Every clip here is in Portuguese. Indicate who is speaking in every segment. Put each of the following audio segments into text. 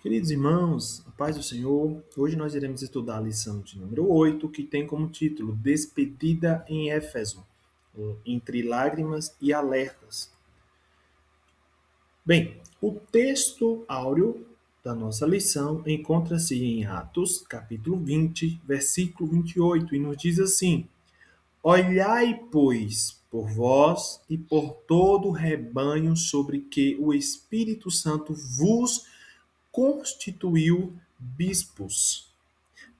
Speaker 1: Queridos irmãos, a paz do Senhor, hoje nós iremos estudar a lição de número 8, que tem como título Despedida em Éfeso, entre lágrimas e alertas. Bem, o texto áureo da nossa lição encontra-se em Atos, capítulo 20, versículo 28, e nos diz assim: Olhai, pois, por vós e por todo o rebanho sobre que o Espírito Santo vos constituiu bispos,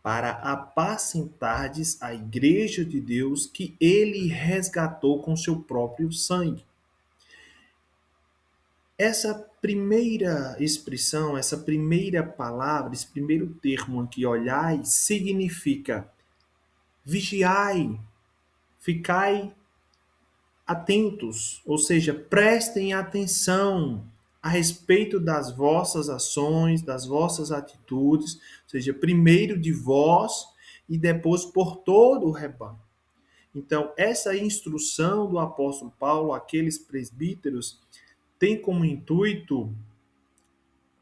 Speaker 1: para apacentardes a igreja de Deus que ele resgatou com seu próprio sangue. Essa primeira expressão, essa primeira palavra, esse primeiro termo aqui, olhai, significa vigiai, ficai atentos, ou seja, prestem atenção a respeito das vossas ações, das vossas atitudes, ou seja, primeiro de vós e depois por todo o rebanho. Então, essa instrução do apóstolo Paulo àqueles presbíteros tem como intuito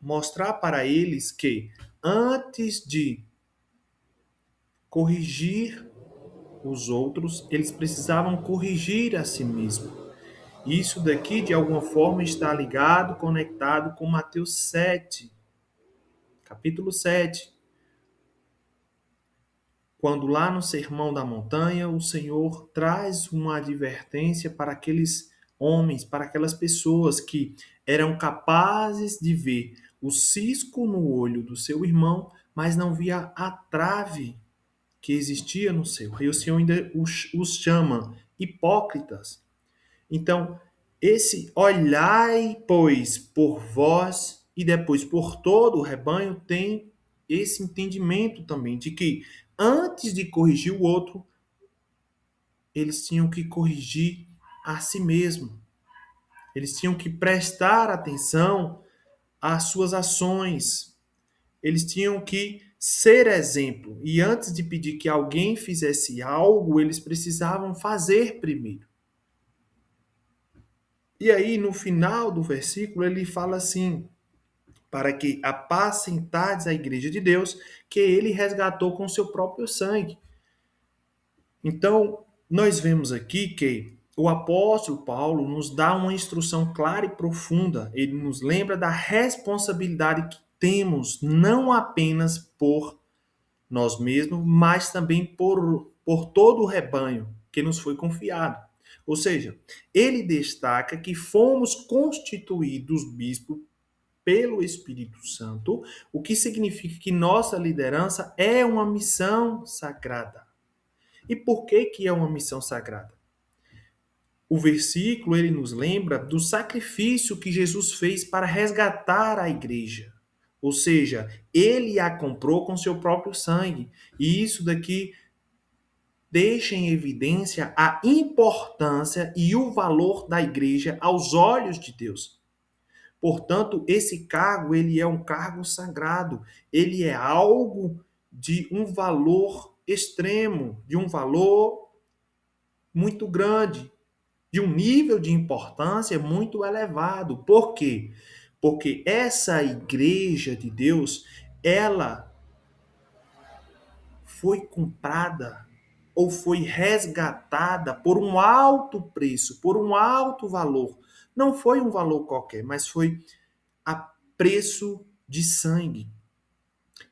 Speaker 1: mostrar para eles que antes de corrigir os outros, eles precisavam corrigir a si mesmos. Isso daqui, de alguma forma, está ligado, conectado com Mateus 7, capítulo 7, quando lá no Sermão da Montanha, o Senhor traz uma advertência para aqueles homens, para aquelas pessoas que eram capazes de ver o cisco no olho do seu irmão, mas não via a trave que existia no seu. E o Senhor ainda os chama hipócritas. Então, esse olhai, pois, por vós e depois por todo o rebanho tem esse entendimento também de que antes de corrigir o outro, eles tinham que corrigir a si mesmo. Eles tinham que prestar atenção às suas ações. Eles tinham que ser exemplo. E antes de pedir que alguém fizesse algo, eles precisavam fazer primeiro. E aí, no final do versículo, ele fala assim: para que apacentades a igreja de Deus, que ele resgatou com seu próprio sangue. Então, nós vemos aqui que o apóstolo Paulo nos dá uma instrução clara e profunda. Ele nos lembra da responsabilidade que temos, não apenas por nós mesmos, mas também por todo o rebanho que nos foi confiado. Ou seja, ele destaca que fomos constituídos bispos pelo Espírito Santo, o que significa que nossa liderança é uma missão sagrada. E por que que é uma missão sagrada? O versículo ele nos lembra do sacrifício que Jesus fez para resgatar a igreja. Ou seja, ele a comprou com seu próprio sangue. E isso daqui deixa em evidência a importância e o valor da igreja aos olhos de Deus. Portanto, esse cargo, ele é um cargo sagrado, ele é algo de um valor extremo, de um valor muito grande, de um nível de importância muito elevado. Por quê? Porque essa igreja de Deus, ela foi comprada ou foi resgatada por um alto preço, por um alto valor. Não foi um valor qualquer, mas foi a preço de sangue.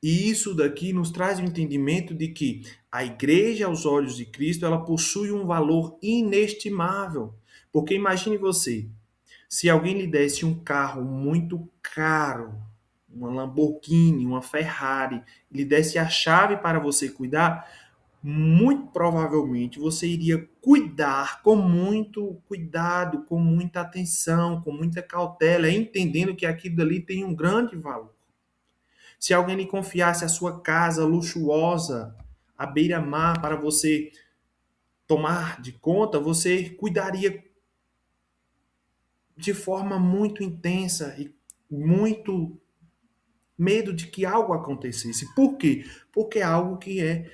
Speaker 1: E isso daqui nos traz o entendimento de que a igreja, aos olhos de Cristo, ela possui um valor inestimável. Porque imagine você, se alguém lhe desse um carro muito caro, uma Lamborghini, uma Ferrari, lhe desse a chave para você cuidar, muito provavelmente você iria cuidar com muito cuidado, com muita atenção, com muita cautela, entendendo que aquilo ali tem um grande valor. Se alguém lhe confiasse a sua casa luxuosa, à beira-mar, para você tomar de conta, você cuidaria de forma muito intensa e muito medo de que algo acontecesse. Por quê? Porque é algo que é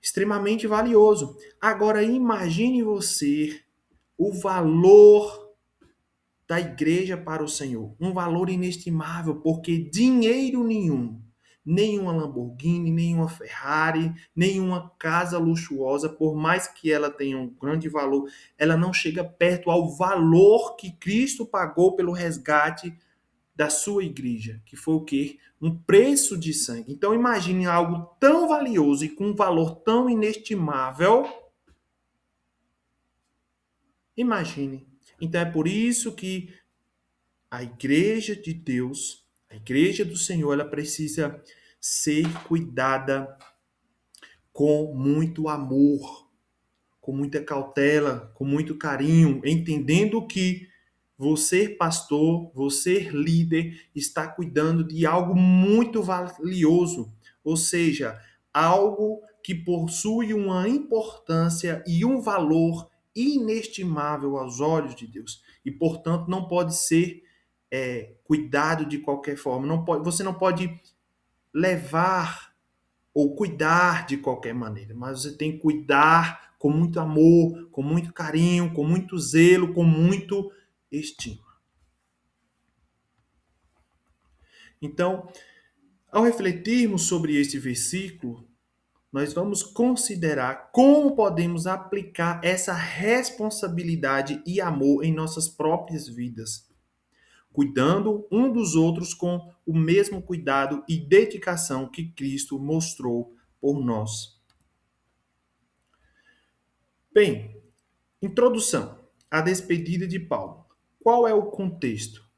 Speaker 1: extremamente valioso. Agora imagine você o valor da igreja para o Senhor, um valor inestimável, porque dinheiro nenhum, nenhuma Lamborghini, nenhuma Ferrari, nenhuma casa luxuosa, por mais que ela tenha um grande valor, ela não chega perto ao valor que Cristo pagou pelo resgate da sua igreja, que foi o quê? Um preço de sangue. Então imagine algo tão valioso e com um valor tão inestimável. Imagine. Então é por isso que a igreja de Deus, a igreja do Senhor, ela precisa ser cuidada com muito amor, com muita cautela, com muito carinho, entendendo que você, pastor, você, líder, está cuidando de algo muito valioso, ou seja, algo que possui uma importância e um valor inestimável aos olhos de Deus. E, portanto, não pode ser cuidado de qualquer forma. Você não pode levar ou cuidar de qualquer maneira, mas você tem que cuidar com muito amor, com muito carinho, com muito zelo, com muito estima. Então, ao refletirmos sobre este versículo, nós vamos considerar como podemos aplicar essa responsabilidade e amor em nossas próprias vidas, cuidando um dos outros com o mesmo cuidado e dedicação que Cristo mostrou por nós. Bem, introdução à despedida de Paulo. Qual é o contexto?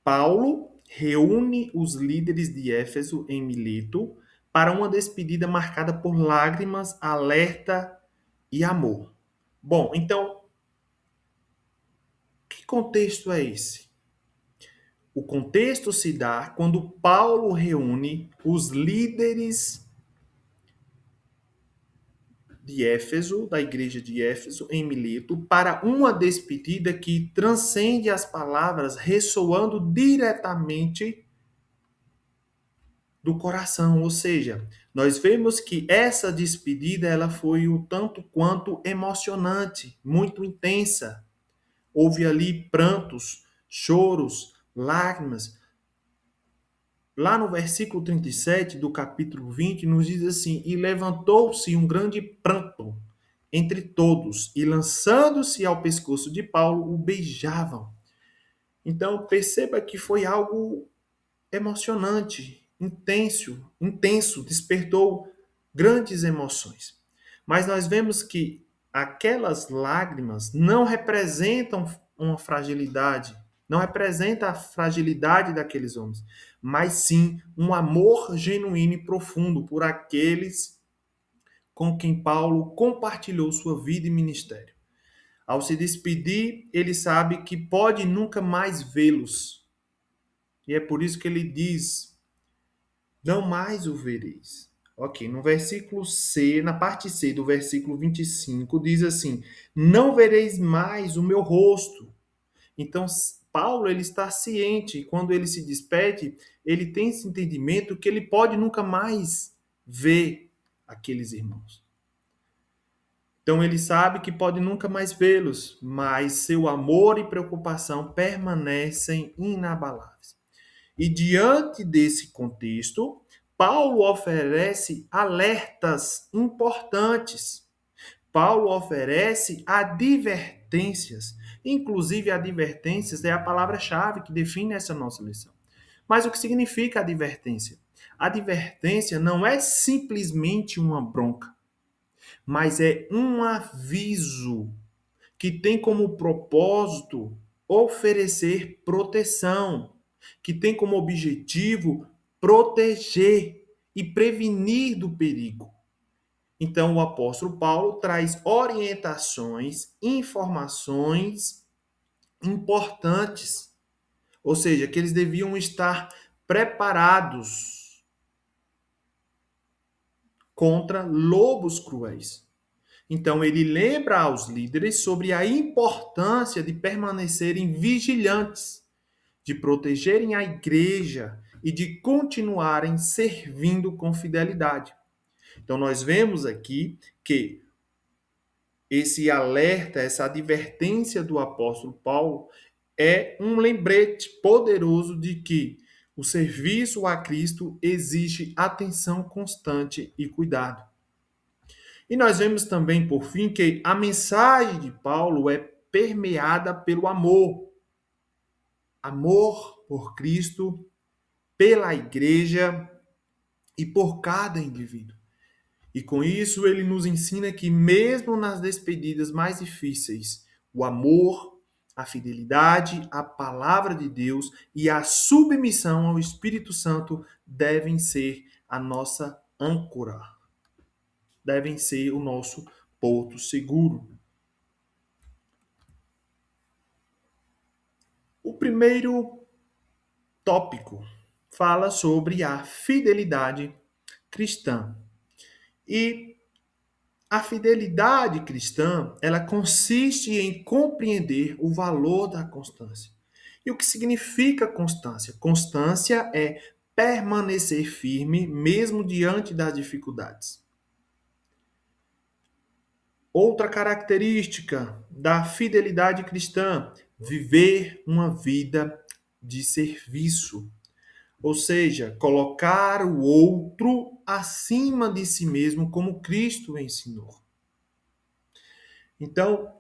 Speaker 1: Paulo reúne os líderes de Éfeso em Mileto para uma despedida marcada por lágrimas, alerta e amor. Bom, então, que contexto é esse? O contexto se dá quando Paulo reúne os líderes de Éfeso, da igreja de Éfeso, em Mileto, para uma despedida que transcende as palavras, ressoando diretamente do coração. Ou seja, nós vemos que essa despedida ela foi o tanto quanto emocionante, muito intensa. Houve ali prantos, choros, lágrimas. Lá no versículo 37 do capítulo 20, nos diz assim: E levantou-se um grande pranto entre todos, e lançando-se ao pescoço de Paulo, o beijavam. Então, perceba que foi algo emocionante, intenso, despertou grandes emoções. Mas nós vemos que aquelas lágrimas não representam uma fragilidade, não representa a fragilidade daqueles homens, mas sim um amor genuíno e profundo por aqueles com quem Paulo compartilhou sua vida e ministério. Ao se despedir, ele sabe que pode nunca mais vê-los. E é por isso que ele diz: não mais o vereis. Ok, no versículo C, na parte C do versículo 25, diz assim: não vereis mais o meu rosto. Então, Paulo ele está ciente, quando ele se despede, ele tem esse entendimento que ele pode nunca mais ver aqueles irmãos. Então, ele sabe que pode nunca mais vê-los, mas seu amor e preocupação permanecem inabaláveis. E diante desse contexto, Paulo oferece alertas importantes. Paulo oferece advertências. Inclusive, advertências é a palavra-chave que define essa nossa lição. Mas o que significa advertência? Advertência não é simplesmente uma bronca, mas é um aviso que tem como propósito oferecer proteção, que tem como objetivo proteger e prevenir do perigo. Então, o apóstolo Paulo traz orientações, informações importantes, ou seja, que eles deviam estar preparados contra lobos cruéis. Então, ele lembra aos líderes sobre a importância de permanecerem vigilantes, de protegerem a igreja e de continuarem servindo com fidelidade. Então, nós vemos aqui que esse alerta, essa advertência do apóstolo Paulo é um lembrete poderoso de que o serviço a Cristo exige atenção constante e cuidado. E nós vemos também, por fim, que a mensagem de Paulo é permeada pelo amor. Amor por Cristo, pela igreja e por cada indivíduo. E com isso ele nos ensina que mesmo nas despedidas mais difíceis, o amor, a fidelidade à palavra de Deus e a submissão ao Espírito Santo devem ser a nossa âncora, devem ser o nosso porto seguro. O primeiro tópico fala sobre a fidelidade cristã. E a fidelidade cristã, ela consiste em compreender o valor da constância. E o que significa constância? Constância é permanecer firme mesmo diante das dificuldades. Outra característica da fidelidade cristã, viver uma vida de serviço. Ou seja, colocar o outro acima de si mesmo, como Cristo ensinou. Então,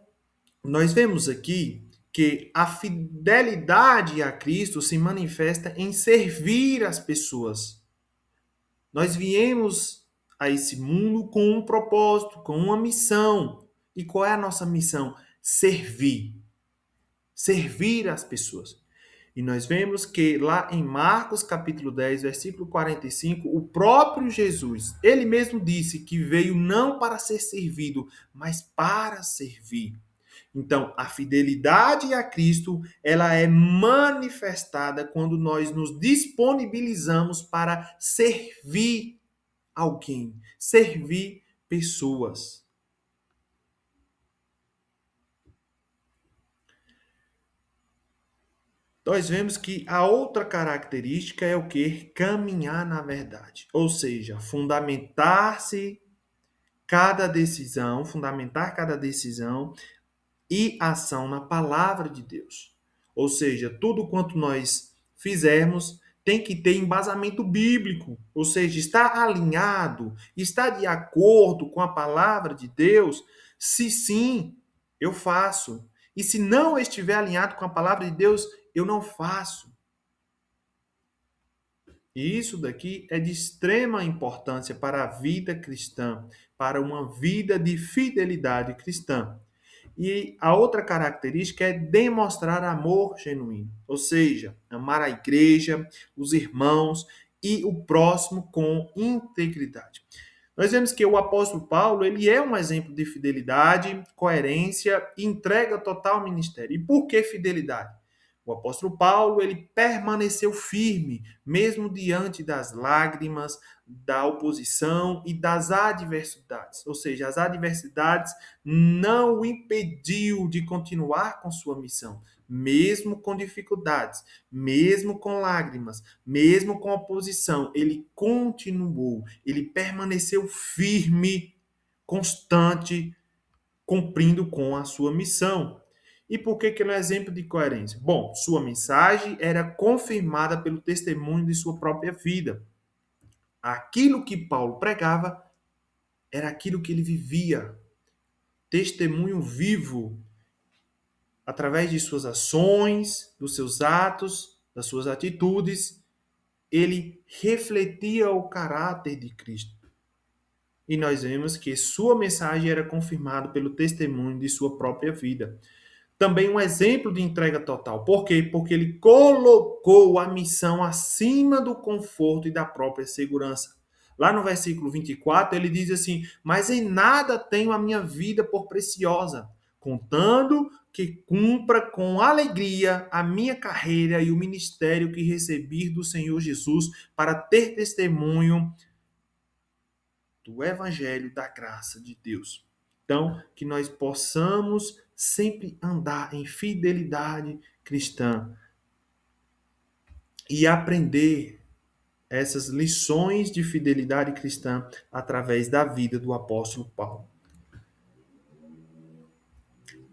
Speaker 1: nós vemos aqui que a fidelidade a Cristo se manifesta em servir as pessoas. Nós viemos a esse mundo com um propósito, com uma missão. E qual é a nossa missão? Servir. Servir as pessoas. E nós vemos que lá em Marcos capítulo 10, versículo 45, o próprio Jesus, ele mesmo disse que veio não para ser servido, mas para servir. Então, a fidelidade a Cristo, ela é manifestada quando nós nos disponibilizamos para servir alguém, servir pessoas. Nós vemos que a outra característica é o que? Caminhar na verdade. Ou seja, fundamentar cada decisão e ação na palavra de Deus. Ou seja, tudo quanto nós fizermos tem que ter embasamento bíblico, ou seja, está alinhado, está de acordo com a palavra de Deus. Se sim, eu faço. E se não estiver alinhado com a palavra de Deus, eu não faço. E isso daqui é de extrema importância para a vida cristã, para uma vida de fidelidade cristã. E a outra característica é demonstrar amor genuíno, ou seja, amar a igreja, os irmãos e o próximo com integridade. Nós vemos que o apóstolo Paulo, ele é um exemplo de fidelidade, coerência e entrega total ao ministério. E por que fidelidade? O apóstolo Paulo, ele permaneceu firme, mesmo diante das lágrimas, da oposição e das adversidades. Ou seja, as adversidades não o impediu de continuar com sua missão, mesmo com dificuldades, mesmo com lágrimas, mesmo com oposição, ele continuou, ele permaneceu firme, constante, cumprindo com a sua missão. E por que ele é um exemplo de coerência? Bom, sua mensagem era confirmada pelo testemunho de sua própria vida. Aquilo que Paulo pregava era aquilo que ele vivia. Testemunho vivo, através de suas ações, dos seus atos, das suas atitudes, ele refletia o caráter de Cristo. E nós vemos que sua mensagem era confirmada pelo testemunho de sua própria vida. Também um exemplo de entrega total. Por quê? Porque ele colocou a missão acima do conforto e da própria segurança. Lá no versículo 24, ele diz assim: Mas em nada tenho a minha vida por preciosa, contando que cumpra com alegria a minha carreira e o ministério que recebi do Senhor Jesus para ter testemunho do Evangelho da graça de Deus. Então, que nós possamos sempre andar em fidelidade cristã e aprender essas lições de fidelidade cristã através da vida do apóstolo Paulo.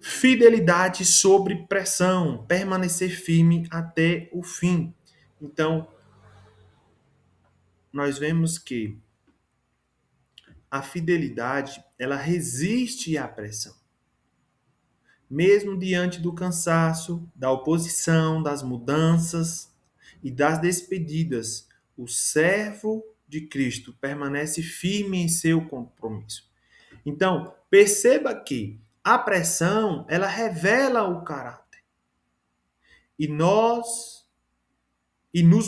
Speaker 1: Fidelidade sobre pressão, permanecer firme até o fim. Então, nós vemos que a fidelidade, ela resiste à pressão. Mesmo diante do cansaço, da oposição, das mudanças e das despedidas, o servo de Cristo permanece firme em seu compromisso. Então, perceba que a pressão, ela revela o caráter. E nos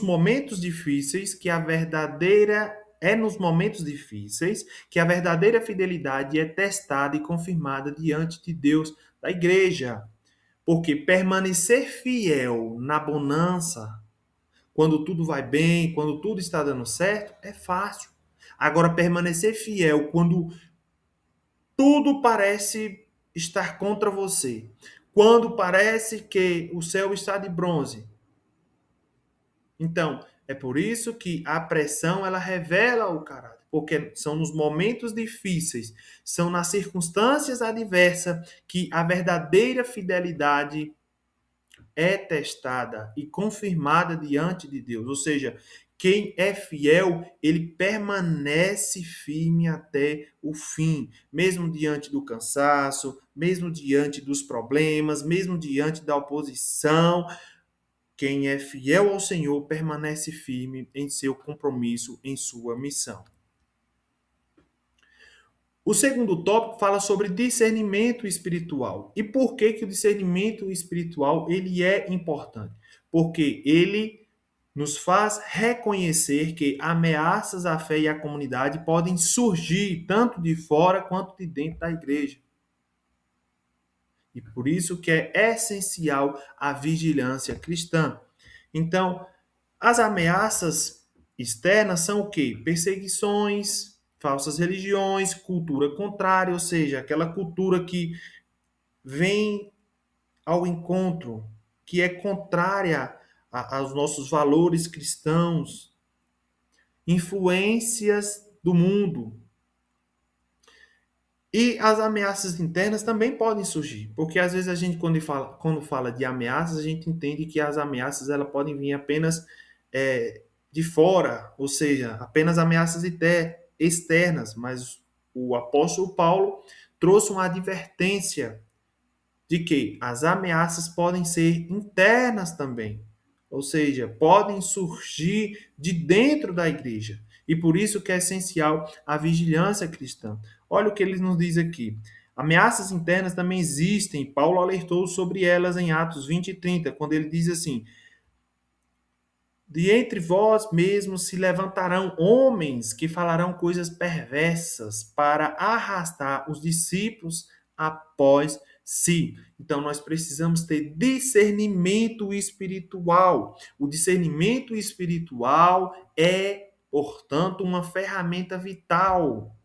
Speaker 1: momentos difíceis que a verdadeira é nos momentos difíceis que a verdadeira fidelidade é testada e confirmada diante de Deus, da igreja. Porque permanecer fiel na bonança, quando tudo vai bem, quando tudo está dando certo, é fácil. Agora, permanecer fiel quando tudo parece estar contra você, quando parece que o céu está de bronze. Então, é por isso que a pressão ela revela o caráter, porque são nos momentos difíceis, são nas circunstâncias adversas que a verdadeira fidelidade é testada e confirmada diante de Deus. Ou seja, quem é fiel, ele permanece firme até o fim, mesmo diante do cansaço, mesmo diante dos problemas, mesmo diante da oposição. Quem é fiel ao Senhor permanece firme em seu compromisso, em sua missão. O segundo tópico fala sobre discernimento espiritual. E por que que o discernimento espiritual ele é importante? Porque ele nos faz reconhecer que ameaças à fé e à comunidade podem surgir tanto de fora quanto de dentro da igreja. E por isso que é essencial a vigilância cristã. Então, as ameaças externas são o quê? Perseguições, falsas religiões, cultura contrária, ou seja, aquela cultura que vem ao encontro, que é contrária aos nossos valores cristãos, influências do mundo. E as ameaças internas também podem surgir, porque às vezes a gente, quando fala de ameaças, a gente entende que as ameaças elas podem vir apenas de fora, ou seja, apenas ameaças externas, mas o apóstolo Paulo trouxe uma advertência de que as ameaças podem ser internas também, ou seja, podem surgir de dentro da igreja. E por isso que é essencial a vigilância cristã. Olha o que ele nos diz aqui. Ameaças internas também existem. Paulo alertou sobre elas em Atos 20 e 30, quando ele diz assim: de entre vós mesmos se levantarão homens que falarão coisas perversas para arrastar os discípulos após si. Então, nós precisamos ter discernimento espiritual. O discernimento espiritual é, portanto, uma ferramenta vital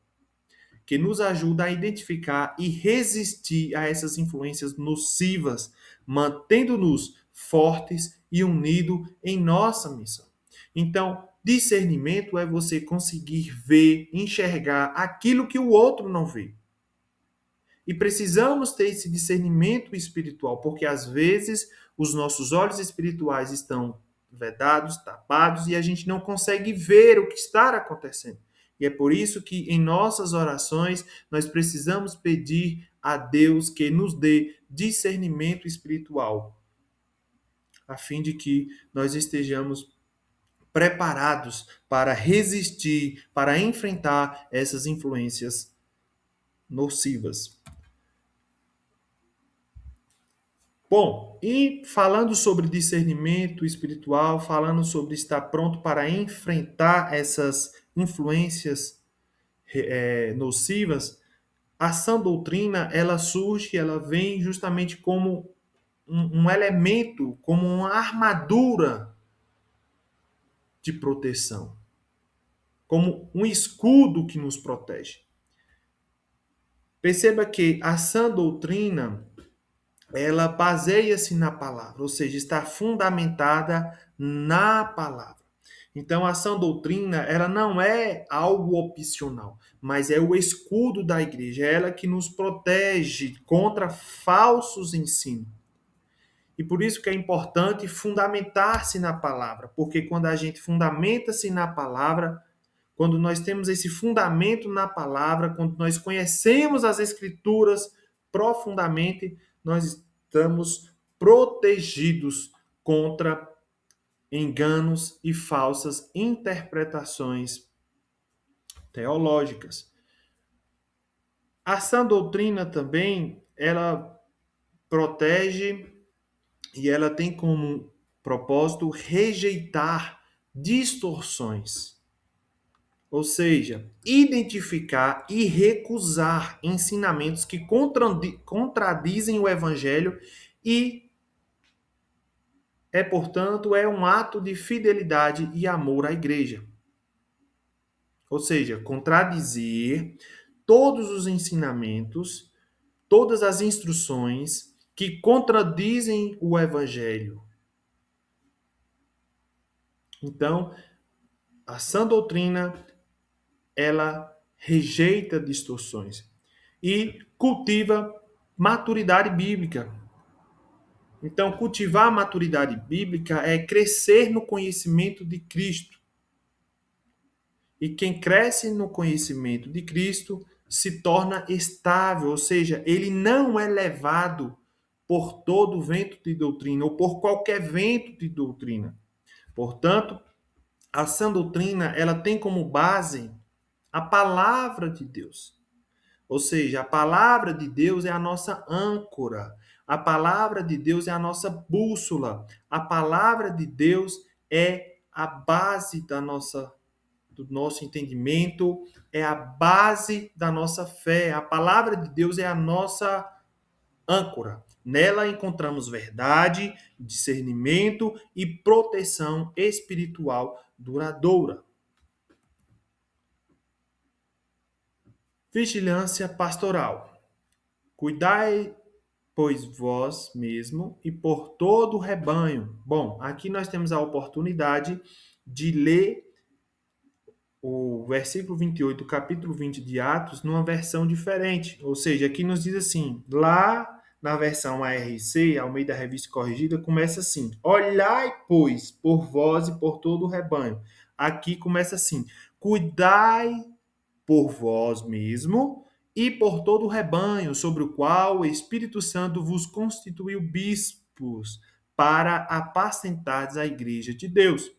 Speaker 1: que nos ajuda a identificar e resistir a essas influências nocivas, mantendo-nos fortes e unidos em nossa missão. Então, discernimento é você conseguir ver, enxergar aquilo que o outro não vê. E precisamos ter esse discernimento espiritual, porque às vezes os nossos olhos espirituais estão vedados, tapados, e a gente não consegue ver o que está acontecendo. E é por isso que em nossas orações nós precisamos pedir a Deus que nos dê discernimento espiritual, a fim de que nós estejamos preparados para resistir, para enfrentar essas influências nocivas. Bom, e falando sobre discernimento espiritual, falando sobre estar pronto para enfrentar essas influências nocivas, a sã doutrina ela surge, ela vem justamente como um elemento, como uma armadura de proteção, como um escudo que nos protege. Perceba que a sã doutrina ela baseia-se na palavra, ou seja, está fundamentada na palavra. Então, a sã doutrina, ela não é algo opcional, mas é o escudo da igreja, é ela que nos protege contra falsos ensinos. E por isso que é importante fundamentar-se na palavra, porque quando a gente fundamenta-se na palavra, quando nós temos esse fundamento na palavra, quando nós conhecemos as escrituras profundamente, nós estamos protegidos contra enganos e falsas interpretações teológicas. A sã doutrina também, ela protege e ela tem como propósito rejeitar distorções. Ou seja, identificar e recusar ensinamentos que contradizem o evangelho e portanto, é um ato de fidelidade e amor à igreja. Ou seja, contradizer todos os ensinamentos, todas as instruções que contradizem o evangelho. Então, a sã doutrina, ela rejeita distorções e cultiva maturidade bíblica. Então, cultivar a maturidade bíblica é crescer no conhecimento de Cristo. E quem cresce no conhecimento de Cristo se torna estável, ou seja, ele não é levado por todo vento de doutrina ou por qualquer vento de doutrina. Portanto, a sã doutrina, ela tem como base a palavra de Deus. Ou seja, a palavra de Deus é a nossa âncora. A palavra de Deus é a nossa bússola. A palavra de Deus é a base do nosso entendimento, é a base da nossa fé. A palavra de Deus é a nossa âncora. Nela encontramos verdade, discernimento e proteção espiritual duradoura. Vigilância pastoral. Cuidai, pois, vós mesmo e por todo o rebanho. Bom, aqui nós temos a oportunidade de ler o versículo 28 do capítulo 20 de Atos numa versão diferente. Ou seja, aqui nos diz assim, lá na versão ARC, Almeida Revista Corrigida, começa assim, olhai, pois, por vós e por todo o rebanho. Aqui começa assim, cuidai por vós mesmo e por todo o rebanho, sobre o qual o Espírito Santo vos constituiu bispos para apacentardes a igreja de Deus.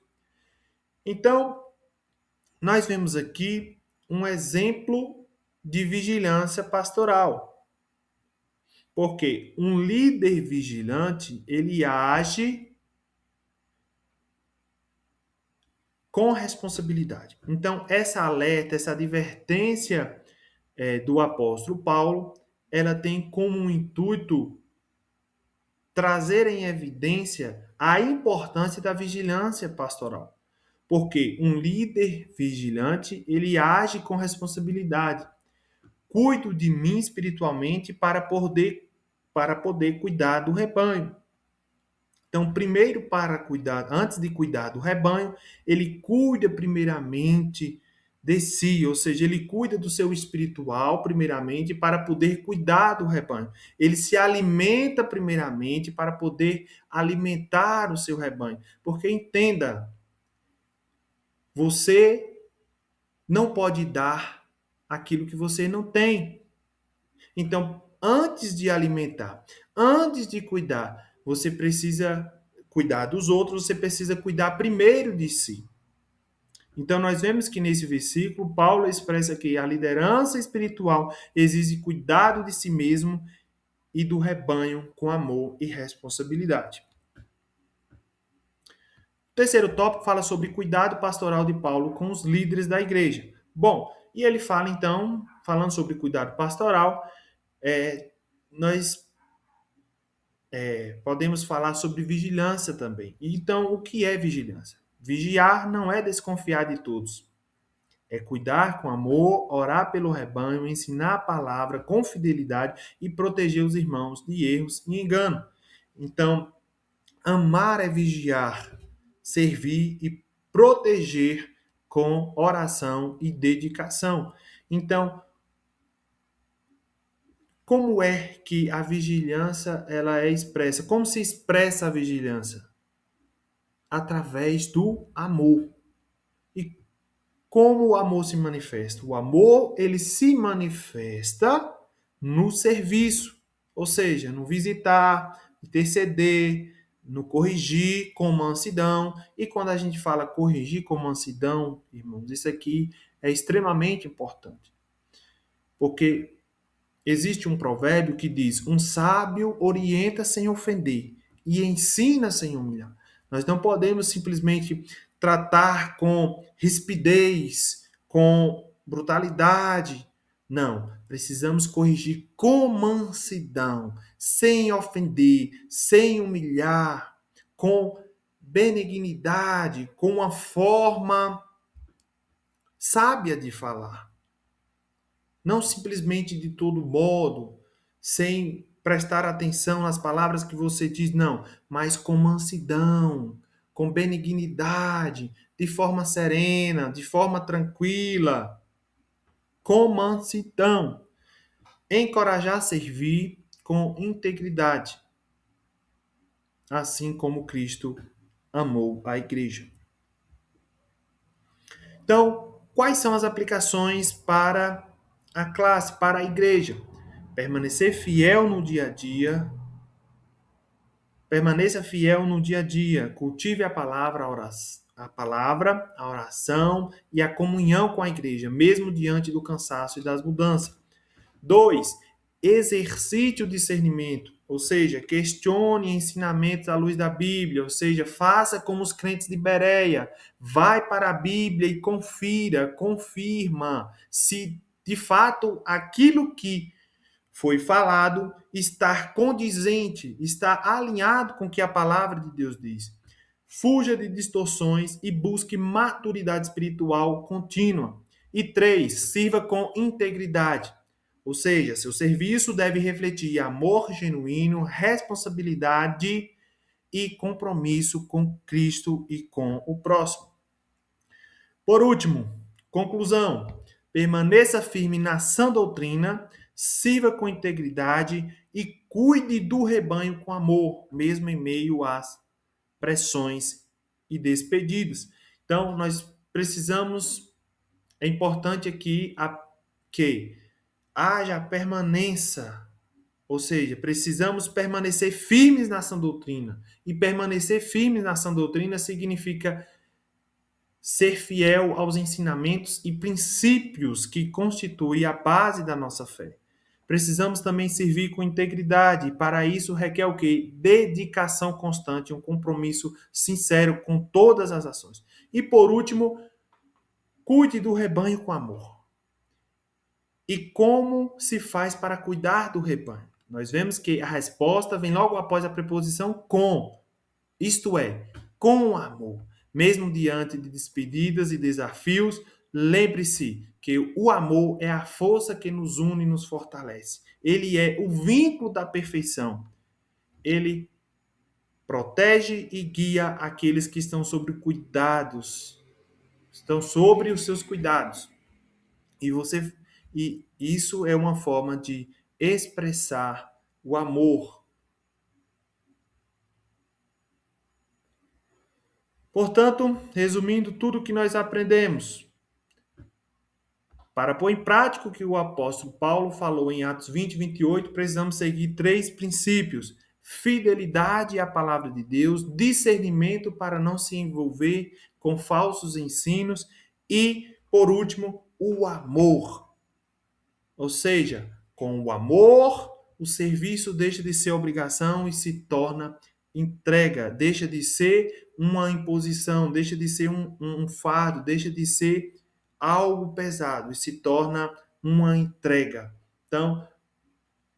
Speaker 1: Então, nós vemos aqui um exemplo de vigilância pastoral. Porque um líder vigilante, ele age com responsabilidade. Então, essa alerta, essa advertência do apóstolo Paulo, ela tem como um intuito trazer em evidência a importância da vigilância pastoral. Porque um líder vigilante, ele age com responsabilidade. Cuido de mim espiritualmente para poder cuidar do rebanho. Então, primeiro antes de cuidar do rebanho, ele cuida primeiramente de si, ou seja, ele cuida do seu espiritual primeiramente para poder cuidar do rebanho. Ele se alimenta primeiramente para poder alimentar o seu rebanho. Porque entenda, você não pode dar aquilo que você não tem. Então, antes de alimentar, antes de cuidar, você precisa cuidar dos outros, você precisa cuidar primeiro de si. Então, nós vemos que nesse versículo, Paulo expressa que a liderança espiritual exige cuidado de si mesmo e do rebanho com amor e responsabilidade. O terceiro tópico fala sobre cuidado pastoral de Paulo com os líderes da igreja. Bom, e ele fala então, falando sobre cuidado pastoral, nós podemos falar sobre vigilância também. Então, o que é vigilância? Vigiar não é desconfiar de todos. É cuidar com amor, orar pelo rebanho, ensinar a palavra com fidelidade e proteger os irmãos de erros e engano. Então, amar é vigiar, servir e proteger com oração e dedicação. Então, como é que a vigilância ela é expressa? Como se expressa a vigilância? Através do amor. E como o amor se manifesta? O amor, ele se manifesta no serviço, ou seja, no visitar, interceder, no corrigir com mansidão. E quando a gente fala corrigir com mansidão, irmãos, isso aqui é extremamente importante. Porque existe um provérbio que diz: um sábio orienta sem ofender e ensina sem humilhar. Nós não podemos simplesmente tratar com rispidez, com brutalidade. Não, precisamos corrigir com mansidão, sem ofender, sem humilhar, com benignidade, com uma forma sábia de falar. Não simplesmente de todo modo, sem prestar atenção nas palavras que você diz, não, mas com mansidão, com benignidade, de forma serena, de forma tranquila, com mansidão. Encorajar a servir com integridade, assim como Cristo amou a igreja. Então, quais são as aplicações para a classe, para a igreja? Permanecer fiel no dia a dia. Permaneça fiel no dia a dia. Cultive a palavra, a oração e a comunhão com a igreja, mesmo diante do cansaço e das mudanças. 2. Exercite o discernimento, ou seja, questione ensinamentos à luz da Bíblia, ou seja, faça como os crentes de Bereia, vai para a Bíblia e confirma se de fato aquilo que foi falado estar condizente, estar alinhado com o que a palavra de Deus diz. Fuja de distorções e busque maturidade espiritual contínua. E 3, sirva com integridade. Ou seja, seu serviço deve refletir amor genuíno, responsabilidade e compromisso com Cristo e com o próximo. Por último, conclusão. Permaneça firme na sã doutrina, sirva com integridade e cuide do rebanho com amor, mesmo em meio às pressões e despedidas. Então, nós precisamos, é importante aqui que haja permanência, ou seja, precisamos permanecer firmes na sã doutrina. E permanecer firmes na sã doutrina significa ser fiel aos ensinamentos e princípios que constituem a base da nossa fé. Precisamos também servir com integridade, e para isso requer o quê? Dedicação constante, um compromisso sincero com todas as ações. E por último, cuide do rebanho com amor. E como se faz para cuidar do rebanho? Nós vemos que a resposta vem logo após a preposição com, isto é, com amor. Mesmo diante de despedidas e desafios, lembre-se que o amor é a força que nos une e nos fortalece. Ele é o vínculo da perfeição. Ele protege e guia aqueles que estão sobre cuidados, estão sobre os seus cuidados. E isso é uma forma de expressar o amor. Portanto, resumindo tudo o que nós aprendemos, para pôr em prática o que o apóstolo Paulo falou em Atos 20 e 28, precisamos seguir 3 princípios: fidelidade à palavra de Deus, discernimento para não se envolver com falsos ensinos e, por último, o amor. Ou seja, com o amor, o serviço deixa de ser obrigação e se torna entrega, deixa de ser uma imposição, deixa de ser um fardo, deixa de ser algo pesado e se torna uma entrega. Então,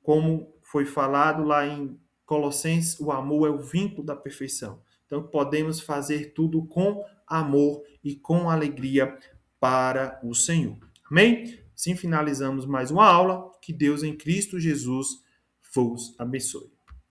Speaker 1: como foi falado lá em Colossenses, o amor é o vínculo da perfeição. Então, podemos fazer tudo com amor e com alegria para o Senhor. Amém? Assim finalizamos mais uma aula. Que Deus em Cristo Jesus vos abençoe.